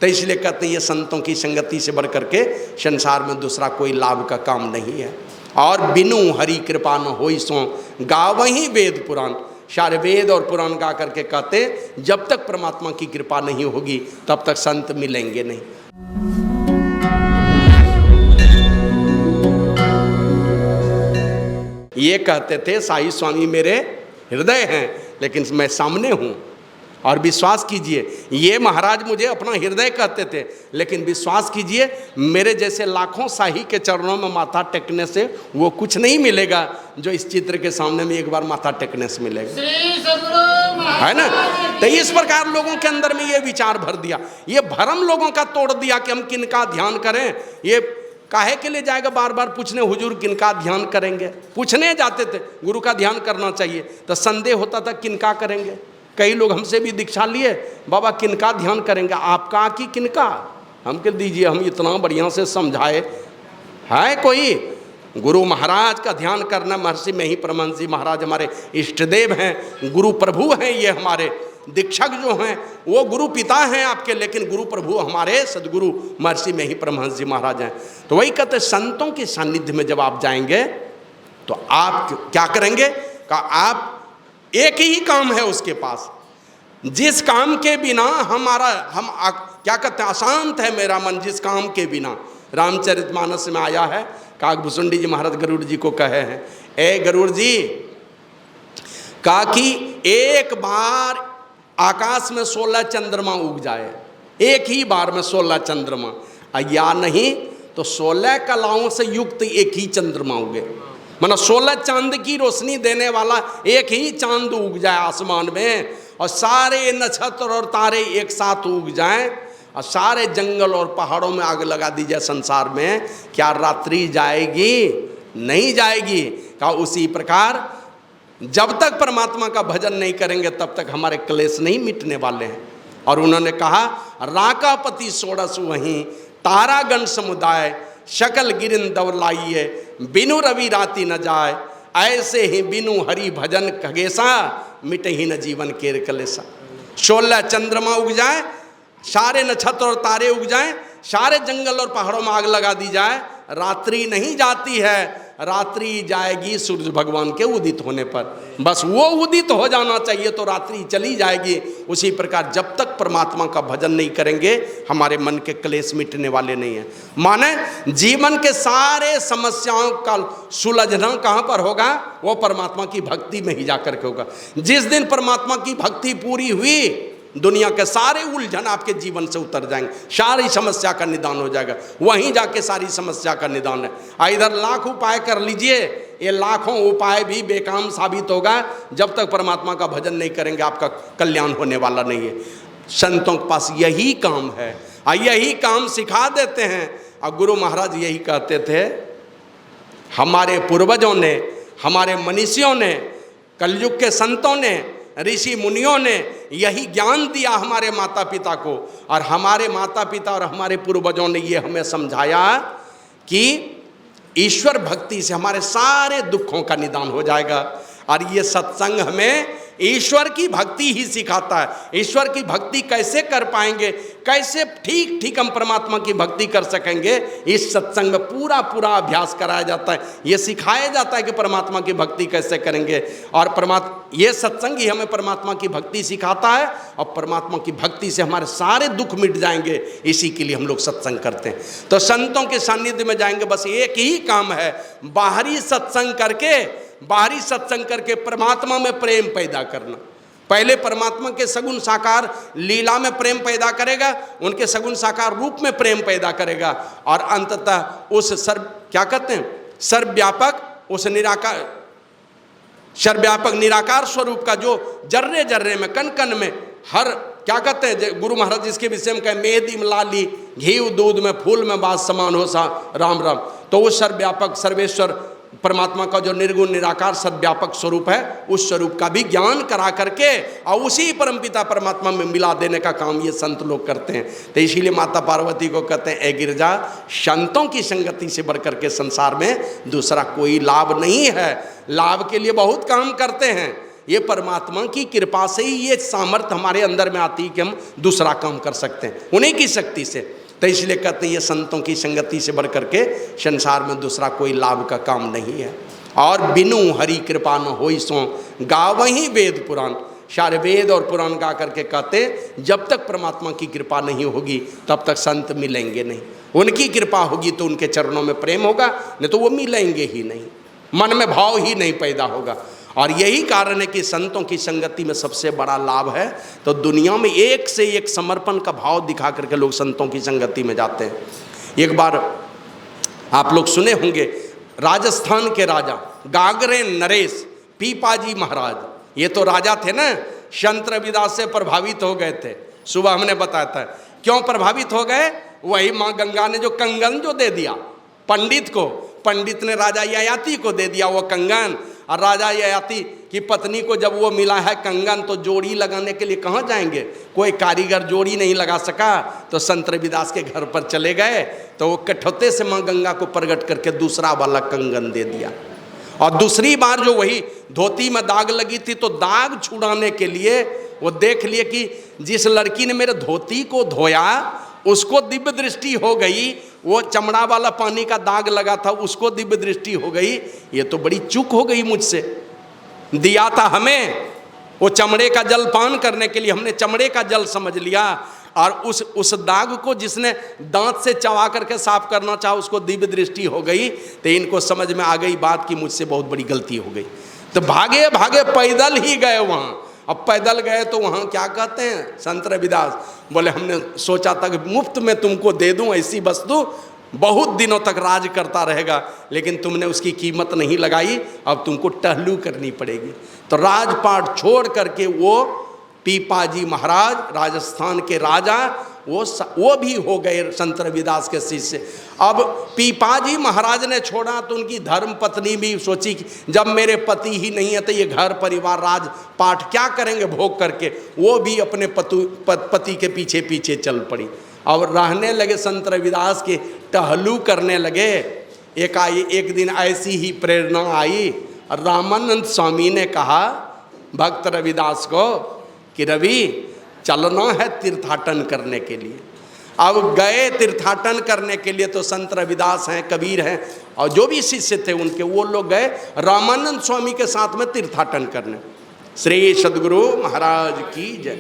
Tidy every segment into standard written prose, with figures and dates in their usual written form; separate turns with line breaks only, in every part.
तो इसलिए कहते हैं ये संतों की संगति से बढ़ करके संसार में दूसरा कोई लाभ का काम नहीं है। और बिनु हरि कृपा न होई सो गावहीं वेद पुराण, सारे वेद और पुराण गा करके कहते जब तक परमात्मा की कृपा नहीं होगी तब तक संत मिलेंगे नहीं। ये कहते थे साईं स्वामी मेरे हृदय हैं लेकिन मैं सामने हूँ, और विश्वास कीजिए ये महाराज मुझे अपना हृदय कहते थे, लेकिन विश्वास कीजिए मेरे जैसे लाखों साही के चरणों में माथा टेकने से वो कुछ नहीं मिलेगा जो इस चित्र के सामने में एक बार माथा टेकने से मिलेगा, है ना। तो इस प्रकार लोगों के अंदर में ये विचार भर दिया, ये भरम लोगों का तोड़ दिया कि हम किनका ध्यान करें। ये काहे के लिए जाएगा बार बार पूछने हुजूर किनका ध्यान करेंगे, पूछने जाते थे गुरु का ध्यान करना चाहिए, तो संदेह होता था किनका करेंगे। कई लोग हमसे भी दीक्षा लिए, बाबा किनका ध्यान करेंगे, आपका कि किनका, हम कह दीजिए हम इतना बढ़िया से समझाए। है कोई गुरु महाराज का ध्यान करना, महर्षि में ही परमहंस जी महाराज हमारे इष्टदेव हैं, गुरु प्रभु हैं, ये हमारे दीक्षक जो हैं वो गुरु पिता हैं आपके, लेकिन गुरु प्रभु हमारे सदगुरु महर्षि में ही परमहंस जी महाराज हैं। तो वही कहते संतों के सानिध्य में जब आप जाएंगे तो आप क्या करेंगे का आप एक ही काम है उसके पास, जिस काम के बिना क्या कहते हैं अशांत है मेरा मन, जिस काम के बिना। रामचरितमानस में आया है, काकभूषुंडी जी महाराज गरुड़ जी को कहे हैं, ए गरुड़ जी का कि एक बार आकाश में 16 चंद्रमा उग जाए, एक ही बार में 16 चंद्रमा, या नहीं तो 16 कलाओं से युक्त एक ही चंद्रमा उगे, मतलब 16 चांद की रोशनी देने वाला एक ही चांद उग जाए आसमान में, और सारे नक्षत्र और तारे एक साथ उग जाएं, और सारे जंगल और पहाड़ों में आग लगा दी जाए संसार में, क्या रात्रि जाएगी? नहीं जाएगी। क्या उसी प्रकार जब तक परमात्मा का भजन नहीं करेंगे तब तक हमारे क्लेश नहीं मिटने वाले हैं। और उन्होंने कहा राकापति षोडश वहीं तारागण समुदाय शकल गिरिन दवलाइए बिनु रवि राति न जाए, ऐसे ही बिनु हरि भजन खगेसा मिटे ही न जीवन केर कलेसा। 16 चंद्रमा उग जाए, सारे नक्षत्र और तारे उग जाएं, सारे जंगल और पहाड़ों में आग लगा दी जाए, रात्रि नहीं जाती है, रात्रि जाएगी सूर्य भगवान के उदित होने पर, बस वो उदित हो जाना चाहिए तो रात्रि चली जाएगी। उसी प्रकार जब तक परमात्मा का भजन नहीं करेंगे हमारे मन के क्लेश मिटने वाले नहीं है। माने जीवन के सारे समस्याओं का सुलझना कहाँ पर होगा? वो परमात्मा की भक्ति में ही जाकर के होगा। जिस दिन परमात्मा की भक्ति पूरी हुई दुनिया के सारे उलझन आपके जीवन से उतर जाएंगे, सारी समस्या का निदान हो जाएगा, वहीं जाके सारी समस्या का निदान है। इधर लाख उपाय कर लीजिए, ये लाखों उपाय भी बेकाम साबित होगा जब तक परमात्मा का भजन नहीं करेंगे, आपका कल्याण होने वाला नहीं है। संतों के पास यही काम है, यही काम सिखा देते हैं। और गुरु महाराज यही कहते थे, हमारे पूर्वजों ने, हमारे मनीषियों ने, कलयुग के संतों ने, ऋषि मुनियों ने यही ज्ञान दिया हमारे माता पिता को, और हमारे माता पिता और हमारे पूर्वजों ने ये हमें समझाया कि ईश्वर भक्ति से हमारे सारे दुखों का निदान हो जाएगा। और ये सत्संग हमें ईश्वर की भक्ति ही सिखाता है। ईश्वर की भक्ति कैसे कर पाएंगे, कैसे ठीक ठीक हम परमात्मा की भक्ति कर सकेंगे, इस सत्संग में पूरा पूरा अभ्यास कराया जाता है। ये सिखाया जाता है कि परमात्मा की भक्ति कैसे करेंगे, और ये सत्संग ही हमें परमात्मा की भक्ति सिखाता है, और परमात्मा की भक्ति से हमारे सारे दुख मिट जाएंगे। इसी के लिए हम लोग सत्संग करते हैं। तो संतों के सानिध्य में जाएंगे, बस एक ही काम है, बाहरी सत्संग करके परमात्मा में प्रेम पैदा करना। पहले परमात्मा के सगुण साकार लीला में प्रेम पैदा करेगा, उनके सगुण साकार रूप में प्रेम पैदा करेगा, और अंततः उस क्या कहते हैं सर्वव्यापक, उस सर्वव्यापक निराकार स्वरूप का जो जर्रे जर्रे में, कण कण में, हर क्या कहते हैं गुरु महाराज जिसके विषय में कहे मेहदी में लाली घी दूध में फूल में बात समान हो सा राम राम। तो उस सर्वव्यापक सर्वेश्वर परमात्मा का जो निर्गुण निराकार सर्वव्यापक स्वरूप है, उस स्वरूप का भी ज्ञान करा करके और उसी परमपिता परमात्मा में मिला देने का काम ये संत लोग करते हैं। तो इसीलिए माता पार्वती को कहते हैं, ए गिरजा, संतों की संगति से बढ़कर के संसार में दूसरा कोई लाभ नहीं है। लाभ के लिए बहुत काम करते हैं, ये परमात्मा की कृपा से ही ये सामर्थ्य हमारे अंदर में आती है कि हम दूसरा काम कर सकते हैं, उन्हीं की शक्ति से। तो इसलिए कहते हैं ये संतों की संगति से बढ़ करके संसार में दूसरा कोई लाभ का काम नहीं है। और बिनु हरि कृपा न होई सो गावहीं वेद पुराण, सारे वेद और पुराण गा करके कहते जब तक परमात्मा की कृपा नहीं होगी तब तक संत मिलेंगे नहीं। उनकी कृपा होगी तो उनके चरणों में प्रेम होगा, नहीं तो वो मिलेंगे ही नहीं, मन में भाव ही नहीं पैदा होगा। और यही कारण है कि संतों की संगति में सबसे बड़ा लाभ है। तो दुनिया में एक से एक समर्पण का भाव दिखा करके लोग संतों की संगति में जाते हैं। एक बार आप लोग सुने होंगे, राजस्थान के राजा गागरे नरेश पीपाजी महाराज, ये तो राजा थे ना, संत रविदास से प्रभावित हो गए थे। सुबह हमने बताया था क्यों प्रभावित हो गए, वही माँ गंगा ने जो कंगन जो दे दिया पंडित को, पंडित ने राजा ययाति को दे दिया वो कंगन। और राजा ययाति की पत्नी को जब वो मिला है कंगन, तो जोड़ी लगाने के लिए कहाँ जाएंगे, कोई कारीगर जोड़ी नहीं लगा सका, तो संत रविदास के घर पर चले गए। तो वो कठौते से माँ गंगा को प्रकट करके दूसरा वाला कंगन दे दिया। और दूसरी बार जो वही धोती में दाग लगी थी, तो दाग छुड़ाने के लिए वो देख लिए कि जिस लड़की ने मेरे धोती को धोया उसको दिव्य दृष्टि हो गई, वो चमड़ा वाला पानी का दाग लगा था उसको दिव्य दृष्टि हो गई, ये तो बड़ी चूक हो गई मुझसे। दिया था हमें वो चमड़े का जल पान करने के लिए, हमने चमड़े का जल समझ लिया, और उस दाग को जिसने दांत से चबा करके साफ करना चाहा उसको दिव्य दृष्टि हो गई। तो इनको समझ में आ गई बात कि मुझसे बहुत बड़ी गलती हो गई। तो भागे भागे पैदल ही गए वहाँ। अब पैदल गए तो वहाँ क्या कहते हैं संत रविदास, बोले हमने सोचा था कि मुफ्त में तुमको दे दूँ ऐसी वस्तु, बहुत दिनों तक राज करता रहेगा, लेकिन तुमने उसकी कीमत नहीं लगाई, अब तुमको टहलू करनी पड़ेगी। तो राजपाट छोड़ करके वो पीपाजी महाराज राजस्थान के राजा वो भी हो गए संत रविदास के शिष्य। अब पीपाजी महाराज ने छोड़ा तो उनकी धर्म पत्नी भी सोची कि जब मेरे पति ही नहीं है तो ये घर परिवार राज पाठ क्या करेंगे भोग करके, वो भी अपने पति के पीछे पीछे चल पड़ी। और रहने लगे संत रविदास के, टहलू करने लगे। एक दिन ऐसी ही प्रेरणा आई, रामानंद स्वामी ने कहा भक्त रविदास को कि रवि चलना है तीर्थाटन करने के लिए। अब गए तीर्थाटन करने के लिए, तो संत रविदास हैं, कबीर हैं, और जो भी शिष्य थे उनके, वो लोग गए रामानंद स्वामी के साथ में तीर्थाटन करने। श्री सद्गुरु महाराज की जय।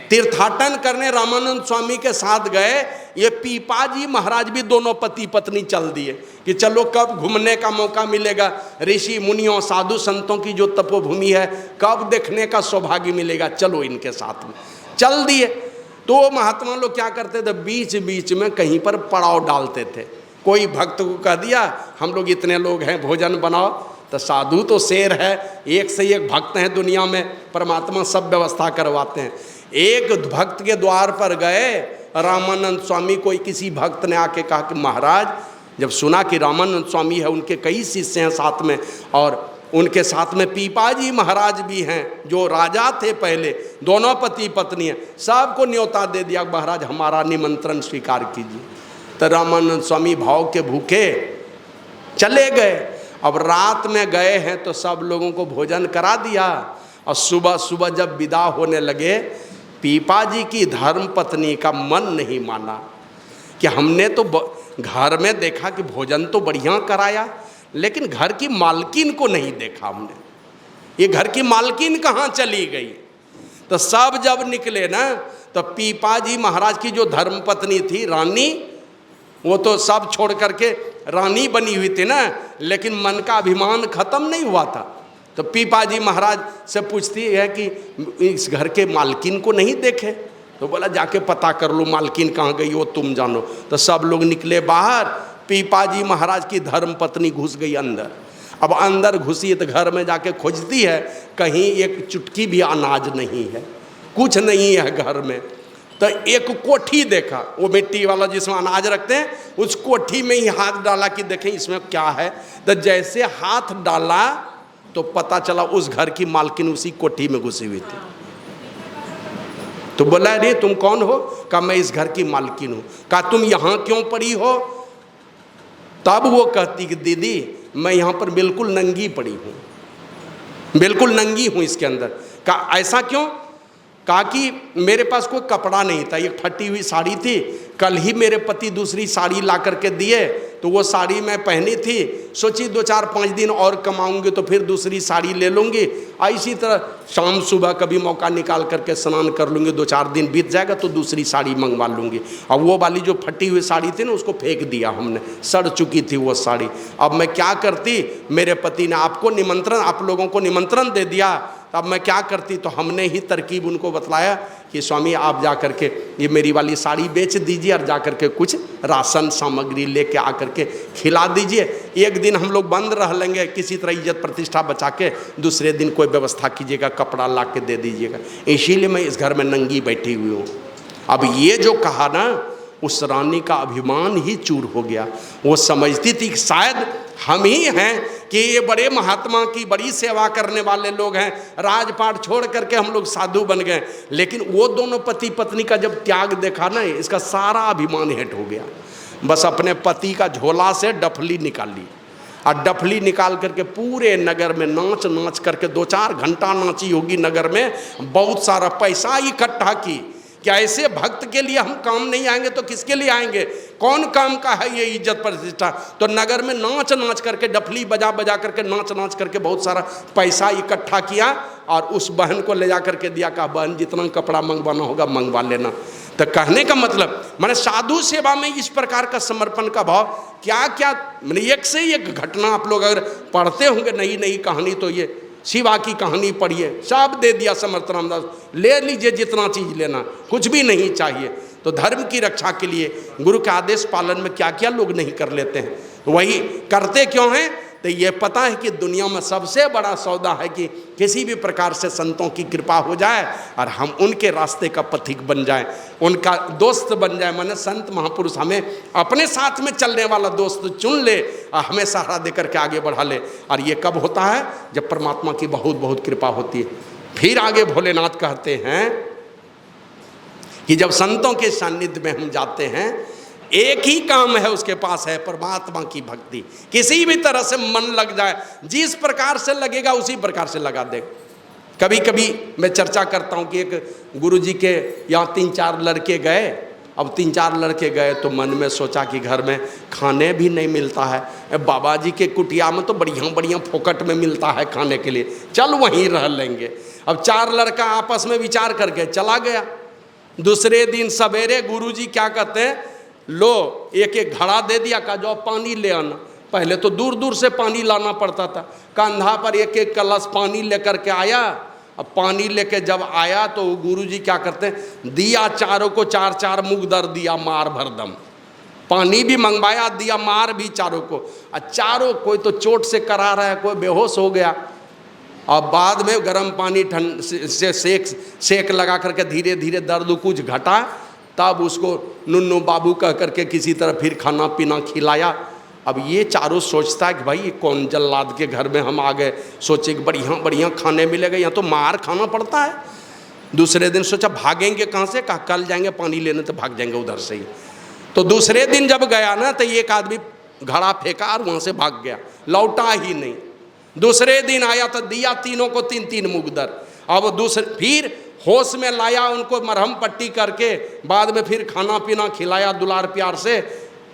तीर्थाटन करने रामानंद स्वामी के साथ गए। ये पीपाजी महाराज भी दोनों पति पत्नी चल दिए कि चलो कब घूमने का मौका मिलेगा, ऋषि मुनियों साधु संतों की जो तपोभूमि है कब देखने का सौभाग्य मिलेगा, चलो इनके साथ में चल दिए। तो महात्मा लोग क्या करते थे, बीच बीच में कहीं पर पड़ाव डालते थे। कोई भक्त को कह दिया हम लोग इतने लोग हैं भोजन बनाओ, तो साधु तो शेर है, एक से एक भक्त हैं दुनिया में, परमात्मा सब व्यवस्था करवाते हैं। एक भक्त के द्वार पर गए रामानंद स्वामी, कोई किसी भक्त ने आके कहा कि महाराज, जब सुना कि रामानंद स्वामी है, उनके कई शिष्य हैं साथ में, और उनके साथ में पीपाजी महाराज भी हैं जो राजा थे पहले, दोनों पति पत्नी हैं, सबको न्योता दे दिया महाराज हमारा निमंत्रण स्वीकार कीजिए। तो रामानंद स्वामी भाव के भूखे चले गए। अब रात में गए हैं तो सब लोगों को भोजन करा दिया, और सुबह सुबह जब विदा होने लगे, पीपाजी की धर्म पत्नी का मन नहीं माना कि हमने तो घर में देखा कि भोजन तो बढ़िया कराया, लेकिन घर की मालकिन को नहीं देखा हमने, ये घर की मालकिन कहाँ चली गई। तो सब जब निकले ना, तो पीपाजी महाराज की जो धर्मपत्नी थी रानी, वो तो सब छोड़ करके रानी बनी हुई थी ना, लेकिन मन का अभिमान खत्म नहीं हुआ था। तो पीपाजी महाराज से पूछती है कि इस घर के मालकिन को नहीं देखे, तो बोला जाके पता कर लो मालकिन कहाँ गई हो तुम जानो। तो सब लोग निकले बाहर, पीपाजी महाराज की धर्म पत्नी घुस गई अंदर। अब अंदर घुसी तो घर में जाके खोजती है, कहीं एक चुटकी भी अनाज नहीं है, कुछ नहीं है घर में। तो एक कोठी देखा, वो मिट्टी वाला जिसमें अनाज रखते हैं, उस कोठी में ही हाथ डाला कि देखें इसमें क्या है। तो जैसे हाथ डाला तो पता चला उस घर की मालकिन उसी कोठी में घुसी हुई थी। तो बोला अरे तुम कौन हो? कहा मैं इस घर की मालकिन हूँ। कहा तुम यहाँ क्यों पड़ी हो? तब वो कहती कि दीदी मैं यहाँ पर बिल्कुल नंगी पड़ी हूँ। बिल्कुल नंगी हूँ इसके अंदर। कहा ऐसा क्यों? कहा कि मेरे पास कोई कपड़ा नहीं था, एक फटी हुई साड़ी थी, कल ही मेरे पति दूसरी साड़ी ला करके दिए, तो वो साड़ी मैं पहनी थी, सोची 2-4-5 दिन और कमाऊंगी तो फिर दूसरी साड़ी ले लूँगी, इसी तरह शाम सुबह कभी मौका निकाल करके स्नान कर लूँगी, 2-4 दिन बीत जाएगा तो दूसरी साड़ी मंगवा लूँगी। अब वो वाली जो फटी हुई साड़ी थी ना, उसको फेंक दिया हमने, सड़ चुकी थी वो साड़ी। अब मैं क्या करती, मेरे पति ने आपको निमंत्रण, आप लोगों को निमंत्रण दे दिया, तब मैं क्या करती, तो हमने ही तरकीब उनको बतलाया कि स्वामी आप जा करके ये मेरी वाली साड़ी बेच दीजिए और जा करके कुछ राशन सामग्री लेके आकर के खिला दीजिए, एक दिन हम लोग बंद रह लेंगे, किसी तरह इज्जत प्रतिष्ठा बचा के दूसरे दिन कोई व्यवस्था कीजिएगा, कपड़ा ला के दे दीजिएगा, इसीलिए मैं इस घर में नंगी बैठी हुई हूँ। अब ये जो कहा ना, उस रानी का अभिमान ही चूर हो गया। वो समझती थी कि शायद हम ही हैं कि ये बड़े महात्मा की बड़ी सेवा करने वाले लोग हैं, राजपाट छोड़ करके हम लोग साधु बन गए। लेकिन वो दोनों पति पत्नी का जब त्याग देखा ना, इसका सारा अभिमान हेट हो गया। बस अपने पति का झोला से डफली निकाली और डफली निकाल करके पूरे नगर में नाच नाच करके 2-4 घंटा नाची होगी नगर में, बहुत सारा पैसा इकट्ठा की। क्या ऐसे भक्त के लिए हम काम नहीं आएंगे तो किसके लिए आएंगे? कौन काम का है ये इज्जत प्रतिष्ठा? तो नगर में नाच नाच करके, डफली बजा बजा करके, नाच नाच करके बहुत सारा पैसा इकट्ठा किया और उस बहन को ले जा करके दिया, कहा बहन जितना कपड़ा मंगवाना होगा मंगवा लेना। तो कहने का मतलब मैंने साधु सेवा में इस प्रकार का समर्पण का भाव, क्या क्या मैंने एक से एक घटना आप लोग अगर पढ़ते होंगे नई नई कहानी, तो ये शिवा की कहानी पढ़िए, सब दे दिया समर्थ रामदास, ले लीजिए जितना चीज़ लेना, कुछ भी नहीं चाहिए। तो धर्म की रक्षा के लिए गुरु के आदेश पालन में क्या क्या लोग नहीं कर लेते हैं, वही करते क्यों हैं? तो ये पता है कि दुनिया में सबसे बड़ा सौदा है कि किसी भी प्रकार से संतों की कृपा हो जाए और हम उनके रास्ते का पथिक बन जाए, उनका दोस्त बन जाए। माने संत महापुरुष हमें अपने साथ में चलने वाला दोस्त चुन ले और हमें सहारा दे करके आगे बढ़ा ले। और ये कब होता है? जब परमात्मा की बहुत बहुत कृपा होती है। फिर आगे भोलेनाथ कहते हैं कि जब संतों के सानिध्य में हम जाते हैं, एक ही काम है उसके पास है, परमात्मा की भक्ति। किसी भी तरह से मन लग जाए, जिस प्रकार से लगेगा उसी प्रकार से लगा दे। कभी कभी मैं चर्चा करता हूँ कि एक गुरुजी के यहाँ 3-4 लड़के गए। अब 3-4 लड़के गए तो मन में सोचा कि घर में खाने भी नहीं मिलता है, बाबा जी के कुटिया में तो बढ़िया बढ़िया फोकट में मिलता है खाने के लिए, चल वहीं रह लेंगे। अब 4 लड़का आपस में विचार करके चला गया। दूसरे दिन सवेरे गुरुजी क्या कहते हैं, लो एक एक घड़ा दे दिया, कहा जाओ पानी ले आना। पहले तो दूर दूर से पानी लाना पड़ता था, कंधा पर एक एक कलश पानी लेकर के आया। अब पानी लेके जब आया तो गुरुजी क्या करते हैं, दिया चारों को 4-4 मुगदर दिया, मार भरदम पानी भी मंगवाया, दिया मार भी चारों को। और चारों कोई तो चोट से करा रहा है, कोई बेहोश हो गया। और बाद में गर्म पानी ठंड से सेक लगा करके धीरे धीरे दर्द कुछ घटा, तब उसको नुन्नू बाबू कह करके किसी तरह फिर खाना पीना खिलाया। अब ये चारों सोचता है कि भाई ये कौन जल्लाद के घर में हम आ गए, सोचे कि बढ़िया बढ़िया खाने मिलेगा, यहाँ तो मार खाना पड़ता है। दूसरे दिन सोचा भागेंगे कहाँ से, कहा कल जाएंगे पानी लेने तो भाग जाएंगे उधर से ही। तो दूसरे दिन जब गया ना तो एक आदमी घड़ा फेंका और वहाँ से भाग गया, लौटा ही नहीं। दूसरे दिन आया तो दिया तीनों को 3-3 मुगदर। अब दूसरे फिर होश में लाया, उनको मरहम पट्टी करके बाद में फिर खाना पीना खिलाया दुलार प्यार से।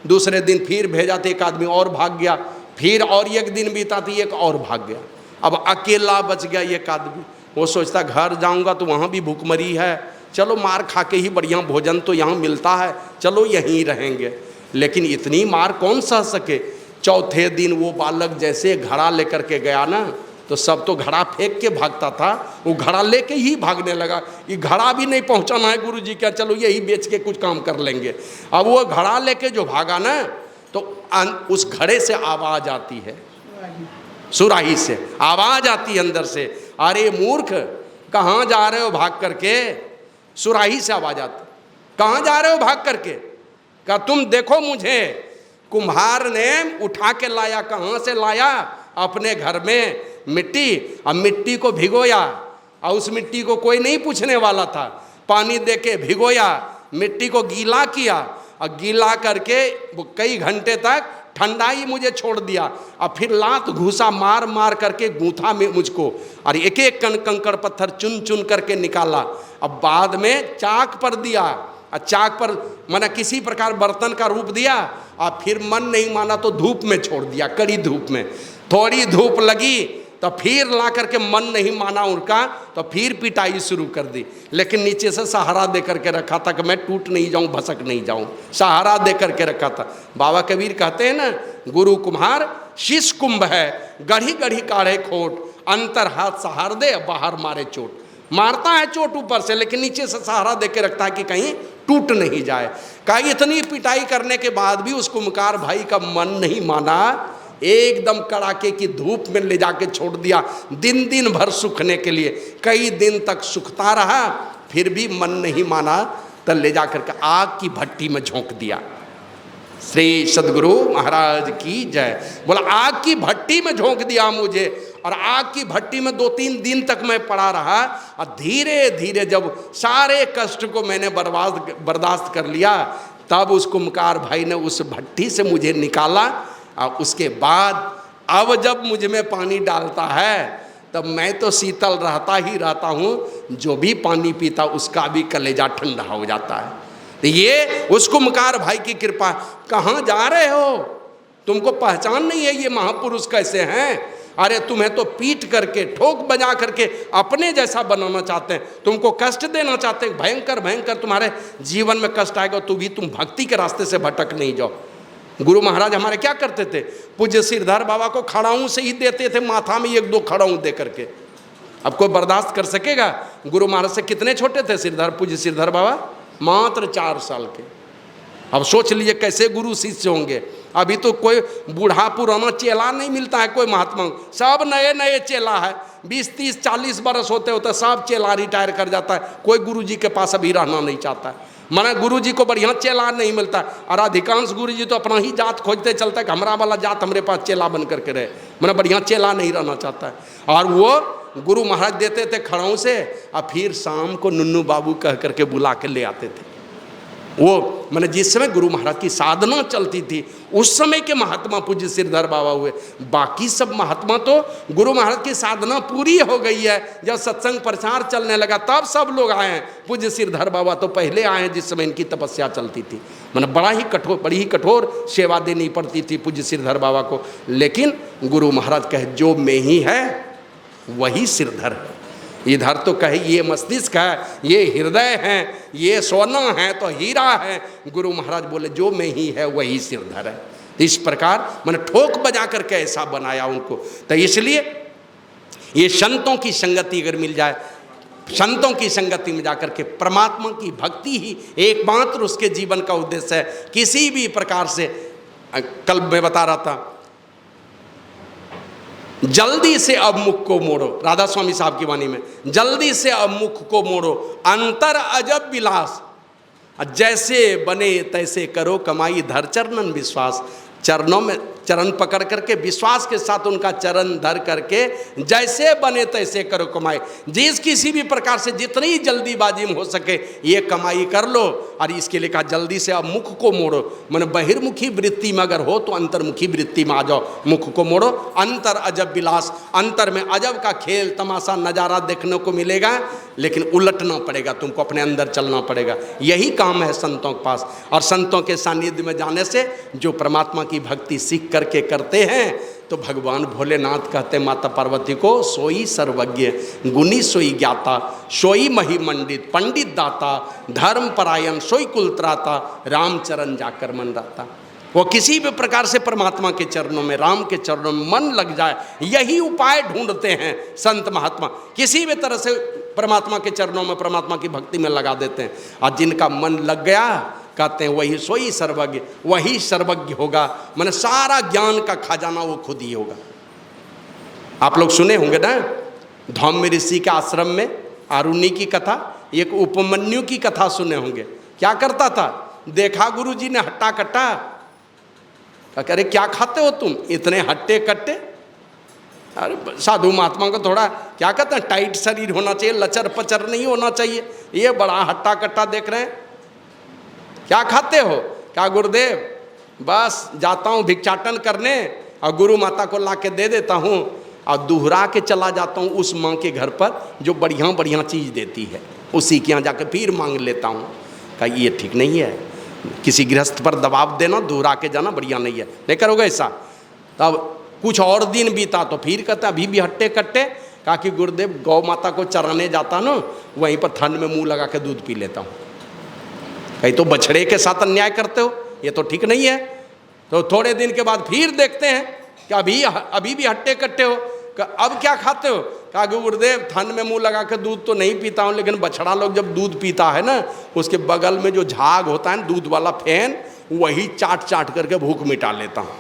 दूसरे दिन फिर भेजा तो एक आदमी और भाग गया, फिर और एक दिन बीता तो एक और भाग गया। अब अकेला बच गया एक आदमी। वो सोचता घर जाऊंगा तो वहाँ भी भूखमरी है, चलो मार खा के ही बढ़िया भोजन तो यहाँ मिलता है, चलो यहीं रहेंगे। लेकिन इतनी मार कौन सह सके। चौथे दिन वो बालक जैसे घड़ा लेकर के गया ना, तो सब तो घड़ा फेंक के भागता था, वो घड़ा लेके ही भागने लगा। ये घड़ा भी नहीं पहुंचाना है गुरुजी क्या, चलो यही बेच के कुछ काम कर लेंगे। अब वो घड़ा लेके जो भागा ना, तो उस घड़े से आवाज आती है, सुराही से आवाज आती है अंदर से, अरे मूर्ख कहाँ जा रहे हो भाग करके। सुराही से आवाज आती, कहाँ जा रहे हो भाग करके। कहा तुम देखो मुझे कुम्हार ने उठा के लाया। कहाँ से लाया? अपने घर में मिट्टी, अब मिट्टी को भिगोया और उस मिट्टी को कोई नहीं पूछने वाला था, पानी देके भिगोया, मिट्टी को गीला किया और गीला करके वो कई घंटे तक ठंडाई मुझे छोड़ दिया, और फिर लात घूसा मार मार करके गूंथा में मुझको, और एक एक कण कंकड़ पत्थर चुन चुन करके निकाला। अब बाद में चाक पर दिया, और चाक पर मैंने किसी प्रकार बर्तन का रूप दिया, और फिर मन नहीं माना तो धूप में छोड़ दिया, कड़ी धूप में। थोड़ी धूप लगी तो फिर ला करके मन नहीं माना उनका, तो फिर पिटाई शुरू कर दी। लेकिन नीचे से सहारा दे करके रखा था कि मैं टूट नहीं जाऊं, भसक नहीं जाऊं, सहारा दे करके रखा था। बाबा कबीर कहते हैं ना, गुरु कुम्हार शीश कुंभ है, गढ़ी गढ़ी काढ़े खोट, अंतर हाथ सहार दे बाहर मारे चोट। मारता है चोट ऊपर से, लेकिन नीचे से सहारा दे के रखता है कि कहीं टूट नहीं जाए। कहीं इतनी पिटाई करने के बाद भी उस कुम्हकार भाई का मन नहीं माना, एकदम कड़ाके की धूप में ले जाके छोड़ दिया, दिन दिन भर सूखने के लिए। कई दिन तक सूखता रहा, फिर भी मन नहीं माना, तो ले जाकर के आग की भट्टी में झोंक दिया। श्री सद्गुरु महाराज की जय। बोला आग की भट्टी में झोंक दिया मुझे, और आग की भट्टी में 2-3 दिन तक मैं पड़ा रहा, और धीरे धीरे जब सारे कष्ट को मैंने बर्दाश्त कर लिया, तब उस कुम्हकार भाई ने उस भट्टी से मुझे निकाला। और उसके बाद अब जब मुझ में पानी डालता है, तब मैं तो शीतल रहता ही रहता हूँ, जो भी पानी पीता उसका भी कलेजा ठंडा हो जाता है। तो ये उस कुम्हकार भाई की कृपा। कहाँ जा रहे हो, तुमको पहचान नहीं है ये महापुरुष कैसे हैं? अरे तुम्हें तो पीट करके ठोक बजा करके अपने जैसा बनाना चाहते हैं, तुमको कष्ट देना चाहते हैं, भयंकर भयंकर तुम्हारे जीवन में कष्ट आएगा, तो भी तुम भक्ति के रास्ते से भटक नहीं जाओ। गुरु महाराज हमारे क्या करते थे, पूज्य सिरधर बाबा को खड़ाऊं से ही देते थे, माथा में 1-2 खड़ाऊं दे करके। अब कोई बर्दाश्त कर सकेगा? गुरु महाराज से कितने छोटे थे सिरधर, पूज्य सिरधर बाबा? मात्र 4 साल के। अब सोच लीजिए कैसे गुरु शिष्य होंगे। अभी तो कोई बूढ़ा पुराना चेला नहीं मिलता है कोई महात्मा, सब नए नए चेला है। 20-30-40 बरस होते होते सब चेला रिटायर कर जाता है, कोई गुरु जी के पास अभी रहना नहीं चाहता है। माने गुरु जी को बढ़िया चेला नहीं मिलता, और अधिकांश गुरु जी तो अपना ही जात खोजते चलता है कि हमारा वाला जात हमारे पास चेला बन करके रहे, माने बढ़िया चेला नहीं रहना चाहता है। और वो गुरु महाराज देते थे खड़ाऊं से, और फिर शाम को नुन्नू बाबू कह करके बुला के ले आते थे। वो मैंने जिस समय गुरु महाराज की साधना चलती थी, उस समय के महात्मा पूज्य सिरधर बाबा हुए। बाकी सब महात्मा तो गुरु महाराज की साधना पूरी हो गई है, जब सत्संग प्रचार चलने लगा तब सब लोग आए हैं। पूज्य सिरधर बाबा तो पहले आए हैं जिस समय इनकी तपस्या चलती थी। मैंने बड़ी ही कठोर सेवा देनी पड़ती थी पूज्य सिरधर बाबा को, लेकिन गुरु महाराज कहे जो में ही है वही सिरधर है। इधर तो कहे ये मस्तिष्क है, ये हृदय है, ये सोना है तो हीरा है। गुरु महाराज बोले जो में ही है वही सिरधर है। तो इस प्रकार मैंने ठोक बजा करके ऐसा बनाया उनको। तो इसलिए ये संतों की संगति अगर मिल जाए, संतों की संगति में जाकर के परमात्मा की भक्ति ही एकमात्र उसके जीवन का उद्देश्य है। किसी भी प्रकार से, कल मैं बता रहा था, जल्दी से अब मुख को मोड़ो, राधा स्वामी साहब की वाणी में, जल्दी से अब मुख को मोड़ो, अंतर अजब विलास, जैसे बने तैसे करो कमाई, धर चरणन विश्वास। चरणों में चरण पकड़ करके विश्वास के साथ उनका चरण धर करके जैसे बने तैसे करो कमाई। जिस किसी भी प्रकार से जितनी जल्दीबाजी में हो सके ये कमाई कर लो। और इसके लिए कहा जल्दी से अब मुख को मोड़ो, मैंने बहिर्मुखी वृत्ति में अगर हो तो अंतर्मुखी वृत्ति में आ जाओ। मुख को मोड़ो, अंतर अजब विलास, अंतर में अजब का खेल तमाशा नज़ारा देखने को मिलेगा, लेकिन उलटना पड़ेगा, तुमको अपने अंदर चलना पड़ेगा। यही काम है संतों के पास। और संतों के सानिध्य में जाने से जो परमात्मा की भक्ति सीख करके करते हैं, तो भगवान भोलेनाथ कहते माता पार्वती को, सोई सर्वज्ञ गुणी सोई ज्ञाता, सोई महिमंडित पंडित दाता, धर्म परायण सोई कुलत्राता, रामचरण जाकर मन रहता। वो किसी भी प्रकार से परमात्मा के चरणों में, राम के चरणों में मन लग जाए, यही उपाय ढूंढते हैं संत महात्मा। किसी भी तरह से परमात्मा के चरणों में, परमात्मा की भक्ति में लगा देते हैं। और जिनका मन लग गया, कहते हैं वही सोई सर्वज्ञ, वही सर्वज्ञ होगा, मैंने सारा ज्ञान का खजाना वो खुद ही होगा। आप लोग सुने होंगे ना, धौम्य ऋषि के आश्रम में आरुणि की कथा, एक उपमन्यु की कथा सुने होंगे। क्या करता था, देखा गुरु जी ने हट्टा कट्टा, कह रहे क्या खाते हो तुम इतने हट्टे कट्टे। अरे साधु महात्मा को थोड़ा क्या कहते हैं, टाइट शरीर होना चाहिए, लचर पचर नहीं होना चाहिए। ये बड़ा हट्टा कट्टा देख रहे हैं, क्या खाते हो? क्या गुरुदेव बस जाता हूँ भिक्षाटन करने और गुरु माता को ला के दे देता हूँ और दोहरा के चला जाता हूँ उस माँ के घर पर जो बढ़िया बढ़िया चीज़ देती है, उसी के यहाँ जाकर फिर मांग लेता हूँ। कहा ये ठीक नहीं है, किसी गृहस्थ पर दबाव देना, दोहरा के जाना बढ़िया नहीं है, नहीं करोगे ऐसा। तब कुछ और दिन बीता तो फिर कहता अभी भी हट्टे कट्टे। कहा कि गुरुदेव गौ माता को चराने जाता ना, वहीं पर थन में मुंह लगा के दूध पी लेता हूँ। कहीं तो बछड़े के साथ अन्याय करते हो, ये तो ठीक नहीं है। तो थोड़े दिन के बाद फिर देखते हैं कि अभी भी हट्टे कट्टे हो। अब क्या खाते हो? कहा कि गुरुदेव थन में मुंह लगा के दूध तो नहीं पीता हूँ, लेकिन बछड़ा लोग जब दूध पीता है ना, उसके बगल में जो झाग होता है दूध वाला फैन, वही चाट चाट करके भूख मिटा लेता हूँ।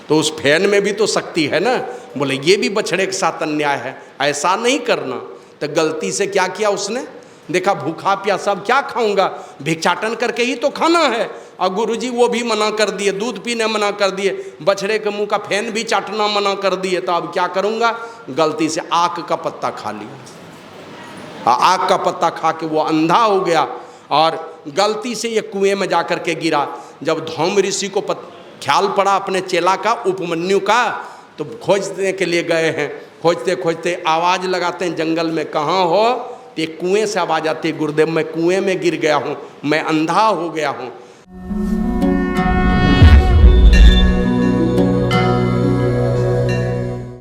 तो उस फैन में भी तो शक्ति है ना। बोले ये भी बछड़े के साथ अन्याय है, ऐसा नहीं करना। तो गलती से क्या किया उसने, देखा भूखा प्यासा अब क्या खाऊंगा, भिक्षाटन करके ही तो खाना है। और गुरुजी वो भी मना कर दिए, दूध पीने मना कर दिए, बछड़े के मुंह का फैन भी चाटना मना कर दिए। तो अब क्या करूंगा, गलती से आक का पत्ता खा लिया। आक का पत्ता खा के वो अंधा हो गया और गलती से ये कुएं में जाकर के गिरा। जब धौम ऋषि को ख्याल पड़ा अपने चेला का, उपमन्यु का, तो खोजने के लिए गए हैं। खोजते खोजते आवाज़ लगाते हैं जंगल में, कहाँ हो? तो एक कुएं से आवाज़ आती है, गुरुदेव मैं कुएं में गिर गया हूँ, मैं अंधा हो गया हूँ।